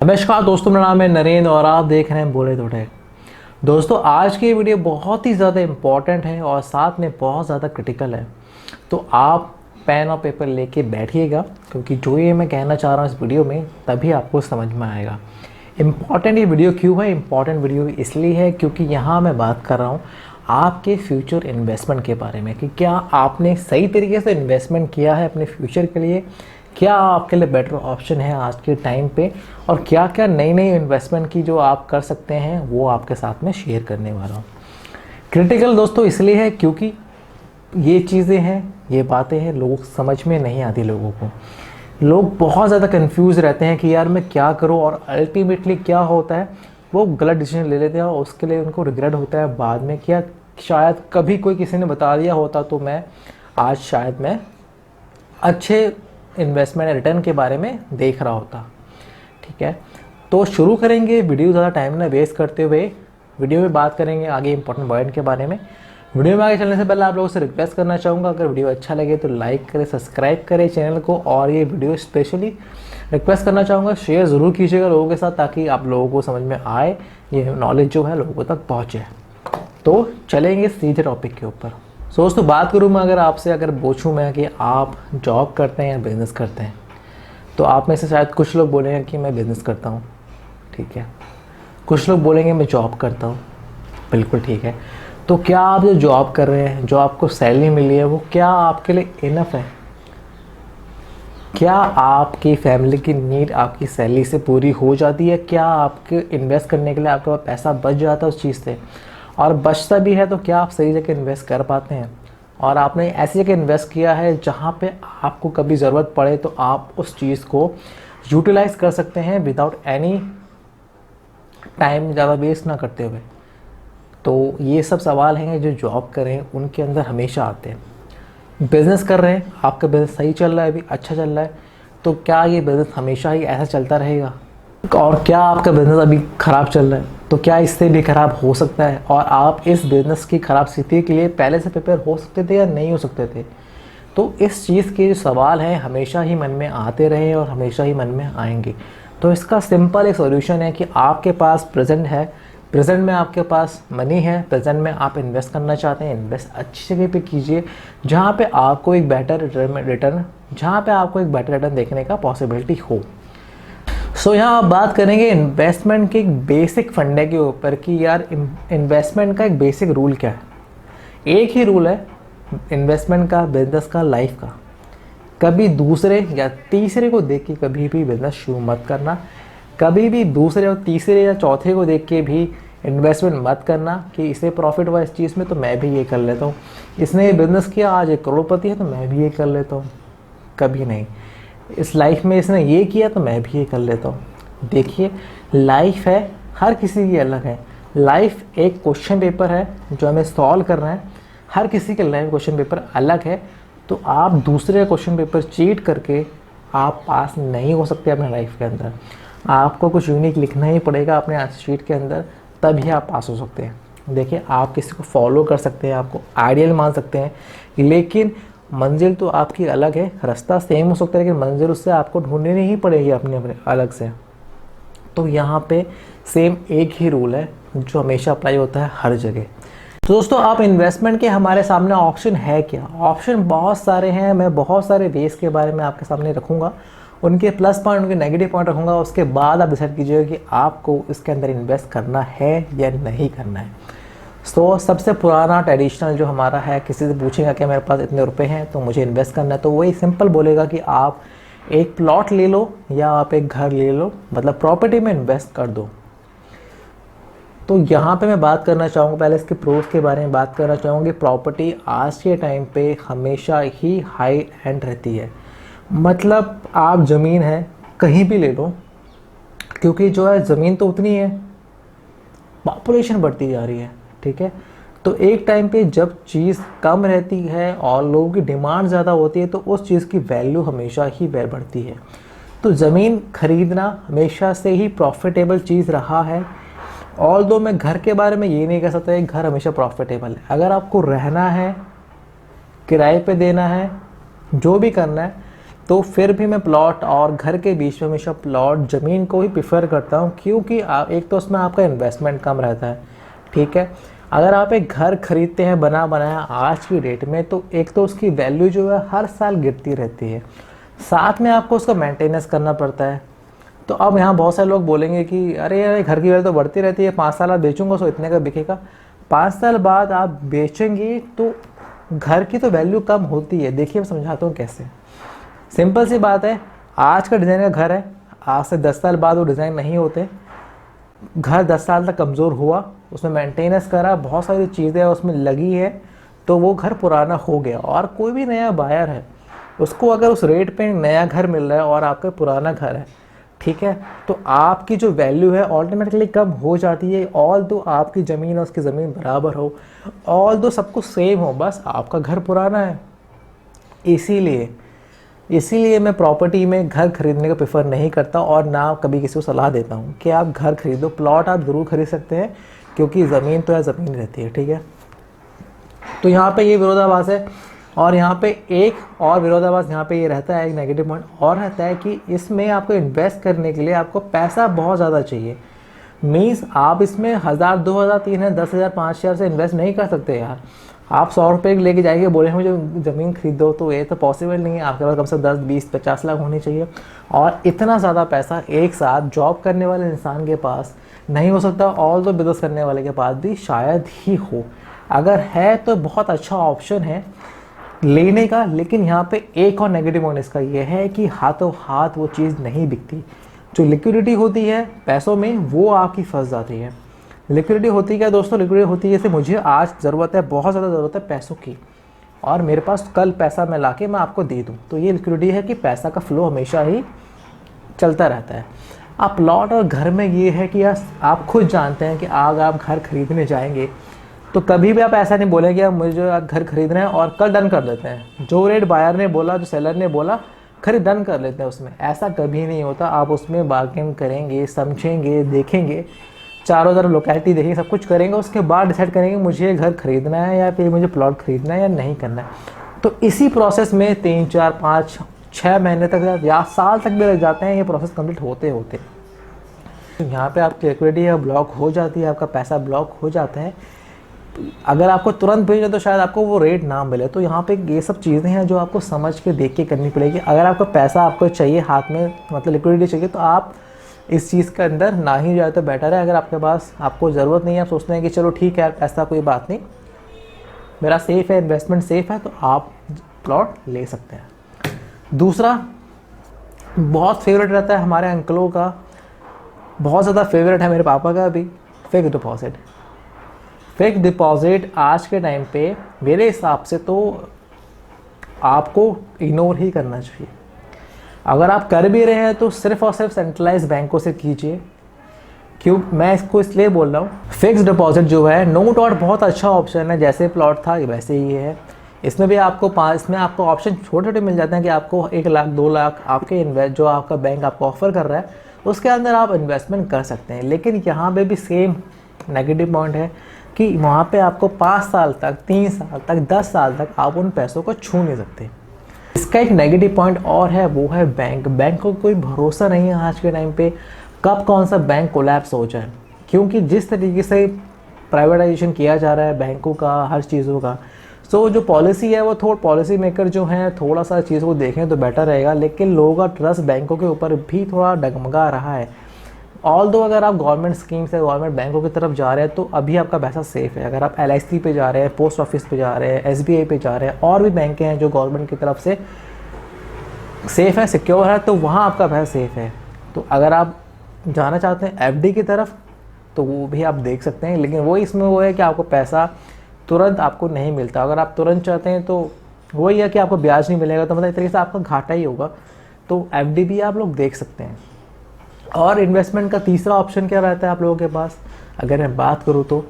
नमस्कार दोस्तों, मेरा नाम है नरेंद्र और आप देख रहे हैं बोले तो टेक। दोस्तों, आज की वीडियो बहुत ही ज़्यादा इम्पॉर्टेंट है और साथ में बहुत ज़्यादा क्रिटिकल है। तो आप पेन और पेपर लेके बैठिएगा, क्योंकि जो ये मैं कहना चाह रहा हूँ इस वीडियो में तभी आपको समझ में आएगा। इम्पॉर्टेंट ये वीडियो क्यों है? इम्पॉर्टेंट वीडियो इसलिए है क्योंकि यहाँ मैं बात कर रहा हूँ आपके फ्यूचर इन्वेस्टमेंट के बारे में कि क्या आपने सही तरीके से इन्वेस्टमेंट किया है अपने फ्यूचर के लिए, क्या आपके लिए बेटर ऑप्शन है आज के टाइम पे, और क्या क्या नई नई इन्वेस्टमेंट की जो आप कर सकते हैं वो आपके साथ में शेयर करने वाला हूँ। क्रिटिकल दोस्तों इसलिए है क्योंकि ये चीज़ें हैं, ये बातें हैं, लोग समझ में नहीं आती। लोगों को लोग बहुत ज़्यादा कंफ्यूज रहते हैं कि यार मैं क्या करूँ, और अल्टीमेटली क्या होता है वो गलत डिसीजन ले लेते हैं और उसके लिए उनको रिग्रेट होता है बाद में। क्या शायद कभी कोई किसी ने बता दिया होता तो मैं आज शायद मैं अच्छे इन्वेस्टमेंट रिटर्न के बारे में देख रहा होता। ठीक है, तो शुरू करेंगे वीडियो ज़्यादा टाइम ना वेस्ट करते हुए। वीडियो में बात करेंगे आगे इंपॉर्टेंट पॉइंट के बारे में। वीडियो में आगे चलने से पहले आप लोगों से रिक्वेस्ट करना चाहूँगा, अगर वीडियो अच्छा लगे तो लाइक करें, सब्सक्राइब करें चैनल को, और ये वीडियो स्पेशली रिक्वेस्ट करना चाहूँगा शेयर ज़रूर कीजिएगा लोगों के साथ, ताकि आप लोगों को समझ में आए, ये नॉलेज जो है लोगों तक पहुँचे। तो चलेंगे सीधे टॉपिक के ऊपर। दोस्तों, बात करूँ मैं अगर पूछूँ मैं कि आप जॉब करते हैं या बिज़नेस करते हैं, तो आप में से शायद कुछ लोग बोलेंगे कि मैं बिज़नेस करता हूँ। ठीक है, कुछ लोग बोलेंगे मैं जॉब करता हूँ। बिल्कुल ठीक है। तो क्या आप जो जॉब कर रहे हैं, जो आपको सैलरी मिली है, वो क्या आपके लिए इनफ है? क्या आपकी फैमिली की नीड आपकी सैलरी से पूरी हो जाती है? क्या आपके इन्वेस्ट करने के लिए आपके पास पैसा बच जाता है उस चीज़ से? और बचता भी है तो क्या आप सही जगह इन्वेस्ट कर पाते हैं? और आपने ऐसी जगह इन्वेस्ट किया है जहाँ पे आपको कभी ज़रूरत पड़े तो आप उस चीज़ को यूटिलाइज़ कर सकते हैं विदाउट एनी टाइम ज़्यादा वेस्ट ना करते हुए। तो ये सब सवाल हैं जो जॉब कर रहे हैं उनके अंदर हमेशा आते हैं। बिज़नेस कर रहे हैं, आपका बिज़नेस सही चल रहा है, अभी अच्छा चल रहा है, तो क्या ये बिज़नेस हमेशा ही ऐसा चलता रहेगा? और क्या आपका बिज़नेस अभी ख़राब चल रहा है तो क्या इससे भी ख़राब हो सकता है? और आप इस बिज़नेस की ख़राब स्थिति के लिए पहले से प्रिपेयर हो सकते थे या नहीं हो सकते थे? तो इस चीज़ के जो सवाल हैं हमेशा ही मन में आते रहे और हमेशा ही मन में आएंगे। तो इसका सिंपल एक सॉल्यूशन है कि आपके पास प्रेजेंट है, प्रेजेंट में आपके पास मनी है, प्रेजेंट में आप इन्वेस्ट करना चाहते हैं, इन्वेस्ट अच्छी जगह पे कीजिए जहाँ पे आपको एक बेटर रिटर्न देखने का पॉसिबिलिटी हो। सो यहाँ आप बात करेंगे इन्वेस्टमेंट के एक बेसिक फंडे के ऊपर कि यार इन्वेस्टमेंट का एक बेसिक रूल क्या है। एक ही रूल है इन्वेस्टमेंट का, बिजनेस का, लाइफ का। कभी दूसरे या तीसरे को देख के कभी भी बिजनेस शुरू मत करना। कभी भी दूसरे और तीसरे या चौथे को देख के भी इन्वेस्टमेंट मत करना कि इसे प्रॉफिट हुआ इस चीज़ में तो मैं भी ये कर लेता हूँ, इसने ये बिज़नेस किया आज एक करोड़पति है तो मैं भी ये कर लेता हूँ। कभी नहीं। इस लाइफ में इसने ये किया तो मैं भी ये कर लेता हूँ। देखिए, लाइफ है, हर किसी की अलग है। लाइफ एक क्वेश्चन पेपर है जो हमें सॉल्व करना है। हर किसी के लाइफ क्वेश्चन पेपर अलग है। तो आप दूसरे क्वेश्चन पेपर चीट करके आप पास नहीं हो सकते अपने लाइफ के अंदर। आपको कुछ यूनिक लिखना ही पड़ेगा अपने आंसर शीट के अंदर, तभी आप पास हो सकते हैं। देखिए, आप किसी को फॉलो कर सकते हैं, आपको आइडियल मान सकते हैं, लेकिन मंजिल तो आपकी अलग है। रास्ता सेम हो सकता है लेकिन मंजिल उससे आपको ढूंढनी ही पड़ेगी अपने अपने अलग से। तो यहाँ पे सेम एक ही रूल है जो हमेशा अप्लाई होता है हर जगह। तो दोस्तों, आप इन्वेस्टमेंट के हमारे सामने ऑप्शन है क्या? ऑप्शन बहुत सारे हैं। मैं बहुत सारे वेज के बारे में आपके सामने रखूँगा, उनके प्लस पॉइंट, उनके नेगेटिव पॉइंट रखूँगा। उसके बाद आप डिसाइड कीजिएगा कि आपको इसके अंदर इन्वेस्ट करना है या नहीं करना है। तो सबसे पुराना ट्रेडिशनल जो हमारा है, किसी से पूछेगा कि मेरे पास इतने रुपए हैं तो मुझे इन्वेस्ट करना है, तो वही सिंपल बोलेगा कि आप एक प्लॉट ले लो या आप एक घर ले लो, मतलब प्रॉपर्टी में इन्वेस्ट कर दो। तो यहाँ पे मैं बात करना चाहूँगा, पहले इसके प्रूफ के बारे में बात करना चाहूँगी। प्रॉपर्टी आज के टाइम पे हमेशा ही हाई एंड रहती है। मतलब आप ज़मीन है कहीं भी ले लो, क्योंकि जो है ज़मीन तो उतनी है, पॉपुलेशन बढ़ती जा रही है। ठीक है, तो एक टाइम पे जब चीज़ कम रहती है और लोगों की डिमांड ज़्यादा होती है तो उस चीज़ की वैल्यू हमेशा ही बढ़ती है। तो ज़मीन खरीदना हमेशा से ही प्रॉफिटेबल चीज़ रहा है। और दो मैं घर के बारे में ये नहीं कह सकता कि घर हमेशा प्रॉफिटेबल है। अगर आपको रहना है, किराए पे देना है, जो भी करना है, तो फिर भी मैं प्लॉट और घर के बीच में हमेशा प्लॉट ज़मीन को ही प्रेफर करता हूँ, क्योंकि एक तो उसमें आपका इन्वेस्टमेंट कम रहता है, ठीक है। अगर आप एक घर खरीदते हैं बना बनाया आज की डेट में, तो एक तो उसकी वैल्यू जो है हर साल गिरती रहती है, साथ में आपको उसका मेंटेनेंस करना पड़ता है। तो अब यहाँ बहुत सारे लोग बोलेंगे कि अरे यार घर की वैल्यू तो बढ़ती रहती है, 5 साल बाद बेचूंगा सो इतने का बिकेगा। 5 साल बाद आप बेचेंगे तो घर की तो वैल्यू कम होती है। देखिए मैं समझाता हूँ कैसे। सिंपल सी बात है, आज का डिज़ाइन का घर है, आज से 10 साल बाद वो डिज़ाइन नहीं होते। घर 10 साल तक कमज़ोर हुआ, उसमें मेंटेनेंस करा, बहुत सारी चीज़ें उसमें लगी है, तो वो घर पुराना हो गया। और कोई भी नया बायर है, उसको अगर उस रेट पे नया घर मिल रहा है और आपका पुराना घर है, ठीक है, तो आपकी जो वैल्यू है ऑटोमेटिकली कम हो जाती है। ऑल दो आपकी ज़मीन और उसकी ज़मीन बराबर हो, ऑल दो सब कुछ सेम हो, बस आपका घर पुराना है। इसीलिए मैं प्रॉपर्टी में घर खरीदने का प्रेफर नहीं करता, और ना कभी किसी को सलाह देता हूँ कि आप घर खरीदो। प्लॉट आप ज़रूर खरीद सकते हैं, क्योंकि ज़मीन तो या ज़मीन रहती है, ठीक है। तो यहाँ पे ये विरोधाभास है। और यहाँ पे एक और विरोधाभास यहाँ पे ये रहता है, एक नेगेटिव पॉइंट और रहता है कि इसमें आपको इन्वेस्ट करने के लिए आपको पैसा बहुत ज़्यादा चाहिए। मीन्स आप इसमें 1000, 2000, 3000, 10,000, 5,000 से इन्वेस्ट नहीं कर सकते यार। आप 100 रुपये लेके जाएंगे, बोले मुझे ज़मीन खरीदो, तो ये तो पॉसिबल नहीं है। आपके पास कम से कम 10, 20, 50 लाख होनी चाहिए, और इतना ज़्यादा पैसा एक साथ जॉब करने वाले इंसान के पास नहीं हो सकता। ऑल तो बिजनेस करने वाले के पास भी शायद ही हो, अगर है तो बहुत अच्छा ऑप्शन है लेने का। लेकिन यहाँ पे एक और नेगेटिव पॉइंट इसका ये है कि हाथों हाथ वो चीज़ नहीं बिकती। जो लिक्विडिटी होती है पैसों में, वो आपकी फंस जाती है। लिक्विडिटी होती क्या दोस्तों? लिक्विडिटी होती है जैसे मुझे आज ज़रूरत है, बहुत ज़्यादा ज़रूरत है पैसों की, और मेरे पास कल पैसा मैं लाके मैं आपको दे दूँ, तो ये लिक्विडिटी है कि पैसा का फ्लो हमेशा ही चलता रहता है। अब प्लॉट और घर में ये है कि यार आप खुद जानते हैं कि अगर आप घर खरीदने जाएंगे तो कभी भी आप ऐसा नहीं बोलेंगे कि मुझे घर खरीदना है और कल डन कर देते हैं। जो रेट बायर ने बोला, जो सेलर ने बोला, खरीद डन कर लेते हैं उसमें। ऐसा कभी नहीं होता। आप उसमें बार्गेन करेंगे, समझेंगे, देखेंगे, चारों तरफ लोकेलिटी देखेंगे, सब कुछ करेंगे, उसके बाद डिसाइड करेंगे मुझे घर खरीदना है या फिर मुझे प्लॉट खरीदना है या नहीं करना है। तो इसी प्रोसेस में 3, 4, 5, 6 महीने तक या साल तक भी लग जाते हैं ये प्रोसेस कंप्लीट होते होते। यहाँ पे आपकी लिक्विडिटी ब्लॉक हो जाती है, आपका पैसा ब्लॉक हो जाता है। अगर आपको तुरंत भेजना तो शायद आपको वो रेट ना मिले। तो यहाँ पे ये सब चीज़ें हैं जो आपको समझ के देख के करनी पड़ेगी। अगर आपका पैसा आपको चाहिए हाथ में, मतलब लिक्विडिटी चाहिए, तो आप इस चीज़ के अंदर ना ही जाए तो बेटर है। अगर आपके पास आपको ज़रूरत नहीं है, आप सोचते हैं कि चलो ठीक है ऐसा कोई बात नहीं, मेरा सेफ़ है, इन्वेस्टमेंट सेफ़ है, तो आप प्लॉट ले सकते हैं। दूसरा बहुत फेवरेट रहता है हमारे अंकलों का, बहुत ज़्यादा फेवरेट है मेरे पापा का भी, फिक्स डिपॉजिट। फिक्स डिपॉजिट आज के टाइम पे मेरे हिसाब से तो आपको इग्नोर ही करना चाहिए। अगर आप कर भी रहे हैं तो सिर्फ और सिर्फ सेंट्रलाइज बैंकों से कीजिए। क्यों मैं इसको इसलिए बोल रहा हूँ, फिक्स डिपॉजिट जो है नो डाउट बहुत अच्छा ऑप्शन है। जैसे प्लॉट था वैसे ही है। इसमें भी आपको इसमें आपको ऑप्शन छोटे छोटे मिल जाते हैं कि आपको 1 लाख 2 लाख आपके इन्वेस्ट जो आपका बैंक आपको ऑफर कर रहा है उसके अंदर आप इन्वेस्टमेंट कर सकते हैं। लेकिन यहाँ पे भी सेम नेगेटिव पॉइंट है कि वहाँ पे आपको 5 साल तक, 3 साल तक, 10 साल तक आप उन पैसों को छू नहीं सकते। इसका एक नेगेटिव पॉइंट और है, वो है बैंक। बैंक को कोई भरोसा नहीं है आज के टाइम पे कब कौन सा बैंक कोलैप्स हो जाए, क्योंकि जिस तरीके से प्राइवेटाइजेशन किया जा रहा है बैंकों का, हर चीज़ों का, सो जो पॉलिसी है वो थोड़ा पॉलिसी मेकर जो हैं थोड़ा सा चीज़ों को देखें तो बेटर रहेगा। लेकिन लोगों का ट्रस्ट बैंकों के ऊपर भी थोड़ा डगमगा रहा है। ऑल दो अगर आप गवर्नमेंट स्कीम से गवर्नमेंट बैंकों की तरफ जा रहे हैं तो अभी आपका पैसा सेफ़ है। अगर आप LIC पे जा रहे हैं, पोस्ट ऑफिस पे जा रहे हैं, SBI पे जा रहे हैं, और भी बैंकें हैं जो गवर्नमेंट की तरफ से सेफ़ है, सिक्योर है, तो वहाँ आपका पैसा सेफ़ है। तो अगर आप जाना चाहते हैं FD की तरफ तो वो भी आप देख सकते हैं। लेकिन वो इसमें वो है कि आपको पैसा तुरंत आपको नहीं मिलता। अगर आप तुरंत चाहते हैं तो वही है कि आपको ब्याज नहीं मिलेगा, तो मतलब एक तरीके से आपका घाटा ही होगा। तो FD भी आप लोग देख सकते हैं। और इन्वेस्टमेंट का तीसरा ऑप्शन क्या रहता है आप लोगों के पास? अगर मैं बात करूँ तो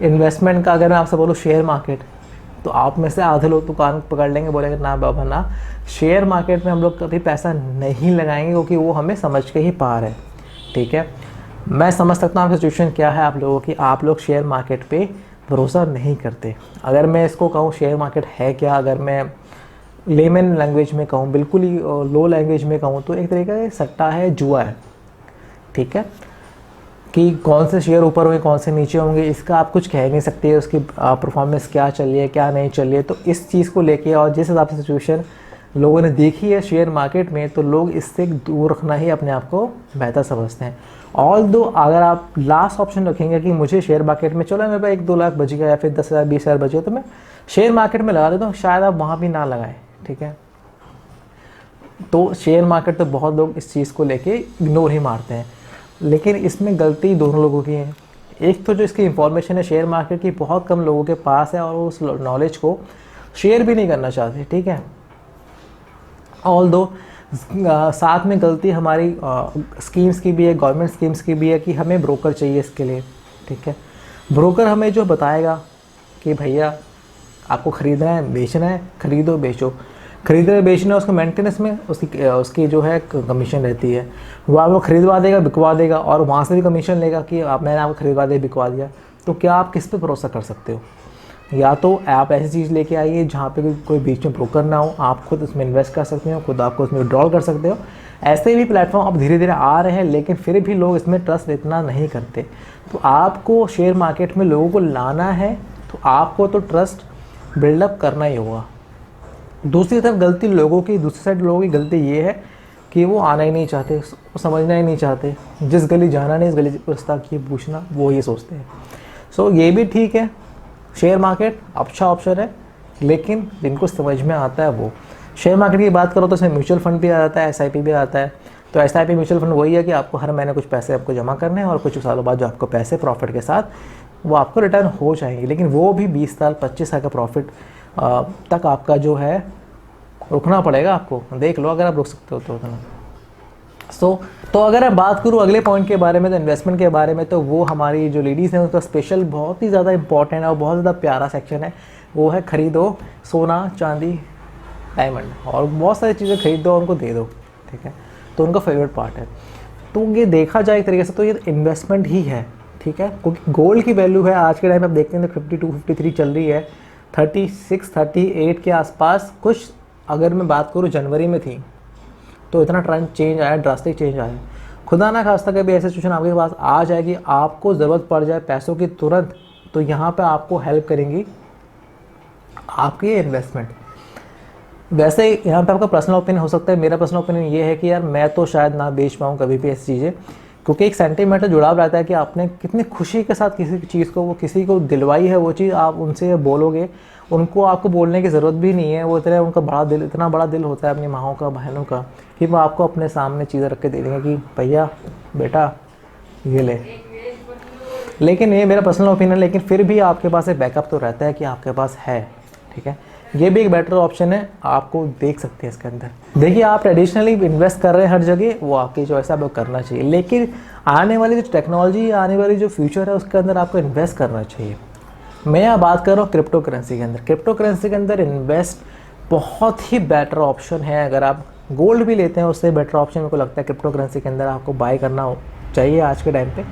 इन्वेस्टमेंट का, अगर मैं आपसे बोलूँ शेयर मार्केट, तो आप में से आधे लोग तो कान पकड़ लेंगे, बोलेंगे ना बाबा ना, शेयर मार्केट में हम लोग कभी पैसा नहीं लगाएंगे क्योंकि वो हमें समझ के ही पार है। ठीक है, मैं समझ सकता हूँ सिचुएशन क्या है आप लोगों की। आप लोग शेयर मार्केट पे भरोसा नहीं करते। अगर मैं इसको कहूँ शेयर मार्केट है क्या, अगर मैं लेमन लैंग्वेज में कहूँ, बिल्कुल ही लो लैंग्वेज में कहूँ तो एक तरीका का सट्टा है, जुआ है, ठीक है। कि कौन से शेयर ऊपर होंगे कौन से नीचे होंगे इसका आप कुछ कह नहीं सकते, उसकी परफॉर्मेंस क्या चल रही है क्या नहीं चल रही है। तो इस चीज़ को लेके और जिस हिसाब से सिचुएशन लोगों ने देखी है शेयर मार्केट में, तो लोग इससे दूर रखना ही अपने आप को बेहतर समझते हैं। ऑल दो अगर आप लास्ट ऑप्शन रखेंगे कि मुझे शेयर मार्केट में, चलो मेरे पास 1-2 लाख बच गया या फिर 10,000 20,000 बचे तो मैं शेयर मार्केट में लगा देता हूँ, शायद आप वहाँ भी ना लगाएं, ठीक है। तो शेयर मार्केट तो बहुत लोग इस चीज़ को लेके इग्नोर ही मारते हैं, लेकिन इसमें गलती दोनों लोगों की है। एक तो जो इसकी इंफॉर्मेशन है शेयर मार्केट की बहुत कम लोगों के पास है और वो उस नॉलेज को शेयर भी नहीं करना चाहते, ठीक है। ऑल दो साथ में गलती हमारी स्कीम्स की भी है, गवर्नमेंट स्कीम्स की भी है कि हमें ब्रोकर चाहिए इसके लिए, ठीक है। ब्रोकर हमें जो बताएगा कि भैया आपको ख़रीदना है बेचना है, ख़रीदो बेचो, खरीदना बेचना उसको मेंटेनेंस में उसकी जो है कमीशन रहती है, वो आपको खरीदवा देगा बिकवा देगा और वहाँ से भी कमीशन लेगा कि मैंने आपको खरीदवा दिया बिकवा दिया। तो क्या आप किस पे भरोसा कर सकते हो? या तो आप ऐसी चीज़ लेके आइए जहाँ पे कोई बीच में ब्रोकर ना हो, आप खुद उसमें इन्वेस्ट कर सकते हो, खुद आपको उसमें विड्रॉल कर सकते हो। ऐसे भी प्लेटफॉर्म अब धीरे धीरे आ रहे हैं, लेकिन फिर भी लोग इसमें ट्रस्ट इतना नहीं करते। तो आपको शेयर मार्केट में लोगों को लाना है तो आपको तो ट्रस्ट बिल्डअप करना ही होगा। दूसरी तरफ गलती लोगों की, दूसरी साइड लोगों की गलती ये है कि वो आना ही नहीं चाहते, वो समझना ही नहीं चाहते, जिस गली जाना नहीं इस गली रास्ता की पूछना, वो ये सोचते हैं। सो ये भी ठीक है, शेयर मार्केट अच्छा ऑप्शन है, लेकिन जिनको समझ में आता है वो। शेयर मार्केट की बात करो तो इसमें म्यूचुअल फंड भी आ जाता है, SIP भी आता है। तो SIP म्यूचुअल फंड वही है कि आपको हर महीने कुछ पैसे आपको जमा करने हैं और कुछ सालों बाद जो आपको पैसे प्रॉफिट के साथ वो आपको रिटर्न हो जाएंगे, लेकिन वो भी 20 साल 25 साल का प्रॉफिट तक आपका जो है रुकना पड़ेगा आपको। देख लो अगर आप रुक सकते हो तो उतना। तो अगर मैं बात करूँ अगले पॉइंट के बारे में, तो इन्वेस्टमेंट के बारे में, तो वो हमारी जो लेडीज़ हैं उसका स्पेशल बहुत ही ज़्यादा इंपॉर्टेंट है और बहुत ज़्यादा प्यारा सेक्शन है। वो है खरीदो सोना चांदी डायमंड और बहुत सारी चीज़ें खरीद दो उनको दे दो, ठीक है। तो उनका फेवरेट पार्ट है। तो ये देखा जाए एक तरीके से तो ये इन्वेस्टमेंट ही है, ठीक है। क्योंकि गोल्ड की वैल्यू है आज के टाइम में आप देखते हैं तो 52-53 चल रही है, 36-38 के आसपास। कुछ अगर मैं बात करूँ जनवरी में थी तो इतना ट्रेंड चेंज आया, ड्रास्टिक चेंज आया। खुदा ना खास्ता कभी ऐसी सिचुएशन आपके पास आ जाए कि आपको ज़रूरत पड़ जाए पैसों की तुरंत, तो यहाँ पे आपको हेल्प करेंगी आपकी इन्वेस्टमेंट। वैसे यहाँ पे आपका पर्सनल ओपिनियन हो सकता है, मेरा पर्सनल ओपिनियन ये है कि यार मैं तो शायद ना बेच पाऊँ कभी भी ऐसी चीज़ें, क्योंकि एक सेंटीमेंटल जुड़ाव रहता है कि आपने कितनी खुशी के साथ किसी चीज़ को, वो किसी को दिलवाई है वो चीज़, आप उनसे बोलोगे, उनको आपको बोलने की ज़रूरत भी नहीं है। वो इतना उनका बड़ा दिल, इतना बड़ा दिल होता है अपनी माँओं का बहनों का कि वो आपको अपने सामने चीज़ें रख के दे देंगे कि भैया बेटा ये ले। लेकिन ये मेरा पर्सनल ओपिनियन, लेकिन फिर भी आपके पास एक बैकअप तो रहता है कि आपके पास है, ठीक है। ये भी एक बेटर ऑप्शन है, आपको देख सकते हैं इसके अंदर। देखिए आप ट्रेडिशनली इन्वेस्ट कर रहे हैं हर जगह, वो आपकी चॉइस है, आपको करना चाहिए, लेकिन आने वाली जो टेक्नोलॉजी, आने वाली जो फ्यूचर है उसके अंदर आपको इन्वेस्ट करना चाहिए। मैं यहाँ बात कर रहा हूँ क्रिप्टो करेंसी के अंदर। क्रिप्टो करेंसी के अंदर इन्वेस्ट बहुत ही बेटर ऑप्शन है। अगर आप गोल्ड भी लेते हैं उससे बेटर ऑप्शन मेरे को लगता है क्रिप्टो करेंसी के अंदर आपको बाय करना चाहिए आज के टाइम पे,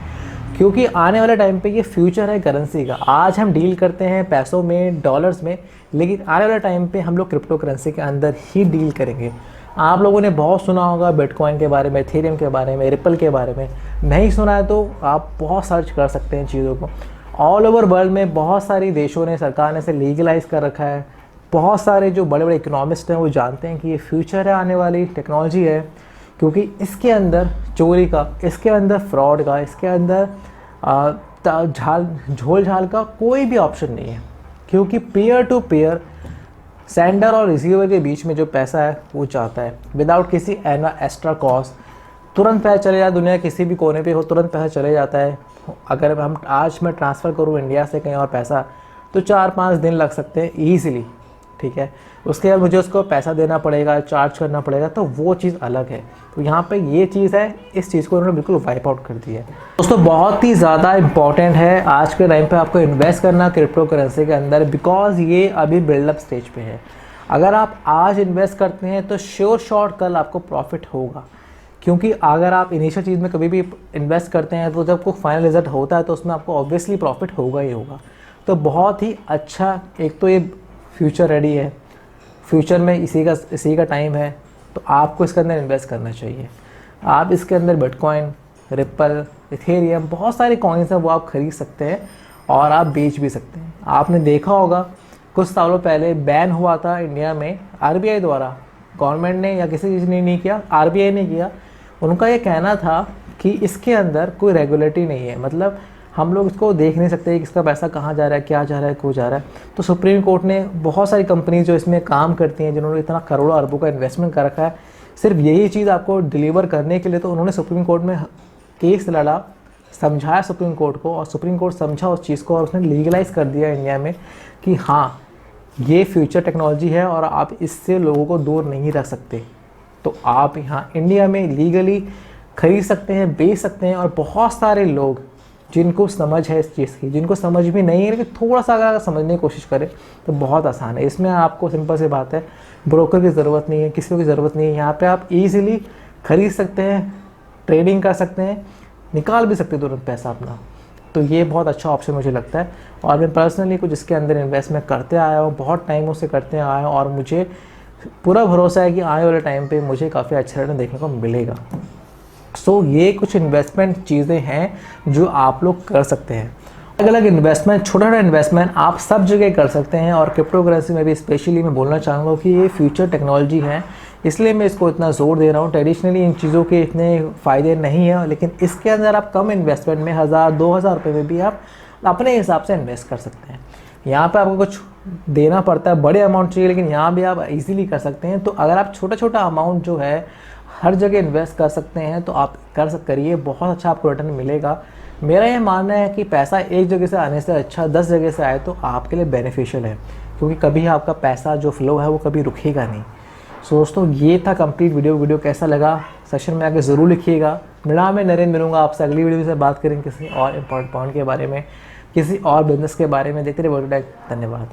क्योंकि आने वाले टाइम पे ये फ्यूचर है करेंसी का। आज हम डील करते हैं पैसों में, डॉलर्स में, लेकिन आने वाले टाइम पे हम लोग क्रिप्टो करेंसी के अंदर ही डील करेंगे। आप लोगों ने बहुत सुना होगा बिटकॉइन के बारे में, इथेरियम के बारे में, रिपल के बारे में। नहीं सुना है तो आप बहुत सर्च कर सकते हैं चीज़ों को। ऑल ओवर वर्ल्ड में बहुत सारी देशों ने, सरकार ने इसे लीगलाइज कर रखा है। बहुत सारे जो बड़े बड़े इकोनॉमिस्ट हैं वो जानते हैं कि ये फ्यूचर है, आने वाली टेक्नोलॉजी है, क्योंकि इसके अंदर चोरी का, इसके अंदर फ्रॉड का, इसके अंदर झोल झाल का कोई भी ऑप्शन नहीं है, क्योंकि पीयर टू पीयर सेंडर और रिसीवर के बीच में जो पैसा है वो चाहता है विदाउट किसी एक्स्ट्रा कॉस्ट। तुरंत पैसा चले जाए, दुनिया किसी भी कोने पे हो तुरंत पैसा चले जाता है। अगर हम आज मैं ट्रांसफ़र करूँ इंडिया से कहीं और पैसा तो 4-5 दिन लग सकते हैं ईज़िली, ठीक है। उसके बाद मुझे उसको पैसा देना पड़ेगा, चार्ज करना पड़ेगा, तो वो चीज़ अलग है। तो यहाँ पे ये चीज़ है, इस चीज़ को उन्होंने बिल्कुल वाइप आउट कर दिया है। दोस्तों बहुत ही ज़्यादा इंपॉर्टेंट है आज के टाइम पे आपको इन्वेस्ट करना क्रिप्टो करेंसी के अंदर, बिकॉज ये अभी बिल्डअप स्टेज पे है। अगर आप आज इन्वेस्ट करते हैं तो श्योर शॉर्ट कल आपको प्रॉफिट होगा, क्योंकि अगर आप इनिशियल चीज़ में कभी भी इन्वेस्ट करते हैं तो जब कोई फाइनल रिजल्ट होता है तो उसमें आपको ऑब्वियसली प्रॉफिट होगा ही होगा। तो बहुत ही अच्छा, एक तो ये फ्यूचर रेडी है, फ्यूचर में इसी का टाइम है, तो आपको इसके अंदर इन्वेस्ट करना चाहिए। आप इसके अंदर बिटकॉइन, रिपल, इथेरियम, बहुत सारे कॉइन्स हैं वो आप खरीद सकते हैं और आप बेच भी सकते हैं। आपने देखा होगा कुछ सालों पहले बैन हुआ था इंडिया में आरबीआई द्वारा, गवर्नमेंट ने या किसी चीज़ ने नहीं किया, आरबीआई ने किया। उनका ये कहना था कि इसके अंदर कोई रेगुलेटरी नहीं है, मतलब हम लोग इसको देख नहीं सकते कि इसका पैसा कहाँ जा रहा है, क्या जा रहा है, क्यों जा रहा है। तो सुप्रीम कोर्ट ने बहुत सारी कंपनी जो इसमें काम करती हैं, जिन्होंने इतना करोड़ों अरबों का इन्वेस्टमेंट कर रखा है, सिर्फ यही चीज़ आपको डिलीवर करने के लिए, तो उन्होंने सुप्रीम कोर्ट में केस लड़ा, समझाया सुप्रीम कोर्ट को, और सुप्रीम कोर्ट समझा उस चीज़ को और उसने लीगलाइज कर दिया इंडिया में कि हाँ ये फ्यूचर टेक्नोलॉजी है और आप इससे लोगों को दूर नहीं रख सकते। तो आप यहाँ इंडिया में लीगली खरीद सकते हैं, बेच सकते हैं। और बहुत सारे लोग जिनको समझ है इस चीज़ की, जिनको समझ भी नहीं है लेकिन थोड़ा सा अगर समझने की कोशिश करें तो बहुत आसान है। इसमें आपको सिंपल सी बात है, ब्रोकर की ज़रूरत नहीं है, किसी की ज़रूरत नहीं है। यहाँ पे आप इजीली खरीद सकते हैं, ट्रेडिंग कर सकते हैं, निकाल भी सकते हैं तुरंत पैसा अपना। तो ये बहुत अच्छा ऑप्शन मुझे लगता है और मैं पर्सनली कुछ इसके अंदर इन्वेस्टमेंट करते आया हूँ, बहुत टाइमों से करते आया हूँ और मुझे पूरा भरोसा है कि आने वाले टाइम पे मुझे काफ़ी अच्छा रिटर्न देखने को मिलेगा। सो ये कुछ इन्वेस्टमेंट चीज़ें हैं जो आप लोग कर सकते हैं। अलग अलग इन्वेस्टमेंट, छोटा छोटा इन्वेस्टमेंट आप सब जगह कर सकते हैं और क्रिप्टो करेंसी में भी स्पेशली मैं बोलना चाहूँगा कि ये फ्यूचर टेक्नोलॉजी है, इसलिए मैं इसको इतना ज़ोर दे रहा हूँ। ट्रेडिशनली इन चीज़ों के इतने फ़ायदे नहीं हैं, लेकिन इसके अंदर आप कम इन्वेस्टमेंट में 1000-2000 रुपये में भी आप अपने हिसाब से इन्वेस्ट कर सकते हैं। यहाँ पे आपको कुछ देना पड़ता है, बड़े अमाउंट चाहिए, लेकिन यहाँ भी आप इजीली कर सकते हैं। तो अगर आप छोटा छोटा अमाउंट जो है हर जगह इन्वेस्ट कर सकते हैं तो आप करिए, बहुत अच्छा आपको रिटर्न मिलेगा। मेरा ये मानना है कि पैसा एक जगह से आने से अच्छा 10 जगह से आए तो आपके लिए बेनिफिशियल है, क्योंकि कभी आपका पैसा जो फ्लो है वो कभी रुकेगा नहीं। सो दोस्तों ये था कंप्लीट वीडियो कैसा लगा सेशन में आके ज़रूर लिखिएगा। मैं नरेंद्र मिलूँगा आपसे अगली वीडियो से, बात करेंगे किसी और इम्पोर्टेंट पॉइंट के बारे में, किसी और बिजनेस के बारे में। देखते रहिए वर्ल्ड टेक। धन्यवाद।